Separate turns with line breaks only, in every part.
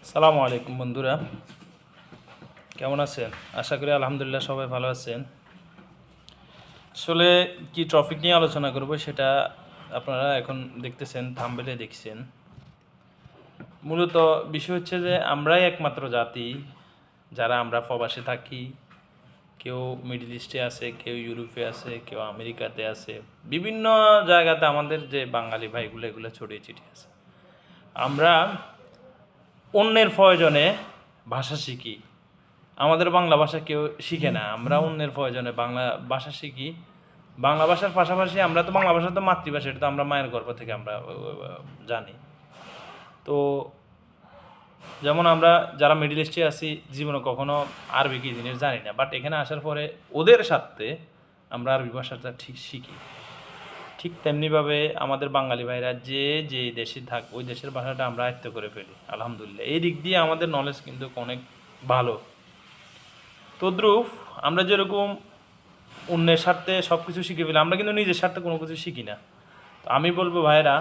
সালামু আলাইকুম বন্ধুরা, কেমন আছেন? আশা করি আলহামদুলিল্লাহ সবাই ভালো আছেন। আসলে কি টপিক নিয়ে আলোচনা করব সেটা আপনারা এখন দেখতেছেন, থাম্বনেলে দেখছেন। মূলত বিষয় হচ্ছে যে আমরাই একমাত্র জাতি যারা আমরা প্রবাসে থাকি। কেউ মিডল ইস্টে আছে, কেউ ইউরোপে আছে, কেউ আমেরিকাতে আছে, বিভিন্ন জায়গাতে আমাদের যে বাঙালি ভাইগুলো এগুলো ছড়িয়ে ছিটিয়ে আছে। আমরা অন্যের প্রয়োজনে ভাষা শিখি, আমাদের বাংলা ভাষা কেউ শিখে না। আমরা অন্যের প্রয়োজনে বাংলা ভাষা শিখি। বাংলা ভাষার পাশাপাশি আমরা তো বাংলা ভাষা তো মাতৃভাষা, এটা তো আমরা মায়ের গর্ভ থেকে আমরা জানি। তো যেমন আমরা যারা মিডল ইস্টে আছি জীবনে কখনো আরবি কি জিনিস জানি না, বাট এখানে আসার পরে ওদের সাথে আমরা আরবি ভাষাটা ঠিক শিখি। ঠিক তেমনিভাবে আমাদের বাঙালি ভাইরা যে দেশে থাক ওই দেশের ভাষাটা আমরা আয়ত্ত করে ফেলি আলহামদুলিল্লাহ। এই দিক দিয়ে আমাদের নলেজ কিন্তু অনেক ভালো। তদ্রূপ আমরা যেরকম অন্যের স্বার্থে সব কিছু শিখে ফেলি, আমরা কিন্তু নিজের স্বার্থে কোনো কিছু শিখি না। তো আমি বলবো ভাইরা,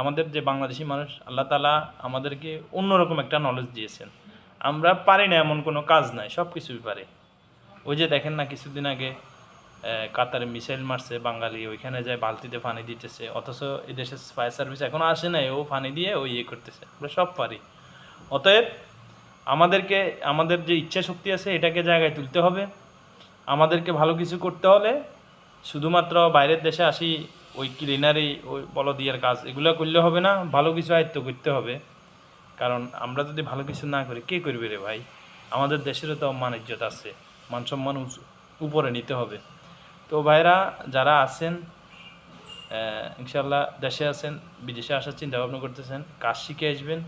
আমাদের যে বাংলাদেশি মানুষ, আল্লাহ তাআলা আমাদেরকে অন্যরকম একটা নলেজ দিয়েছেন। আমরা পারি না এমন কোনো কাজ নাই, সব কিছুই পারি। ওই যে দেখেন না, কিছুদিন আগে কাতারে মিসাইল মারছে বাঙালি, ওইখানে যায় বালতিতে পানি দিতেছে, অথচ এই দেশের ফায়ার সার্ভিস এখনও আসে নাই, ও পানি দিয়ে ওই ইয়ে করতেছে। আমরা সব পারি। অতএব আমাদেরকে আমাদের যে ইচ্ছা শক্তি আছে এটাকে জায়গায় তুলতে হবে। আমাদেরকে ভালো কিছু করতে হলে শুধুমাত্র বাইরের দেশে আসি ওই ক্লিনারি ওই বলদিয়ার কাজ এগুলো করলে হবে না, ভালো কিছু আয়ত্ত করতে হবে। কারণ আমরা যদি ভালো কিছু না করি কে করবে রে ভাই? আমাদের দেশেরও তো মান ইজ্জত আছে, মান সম্মান উপরে নিতে হবে। তো ভাইরা যারা আছেন ইনশাল্লাহ দেশে আছেন, বিদেশে আসার চিন্তা ভাবনা করতেছেন, কাজ শিখে আসবেন।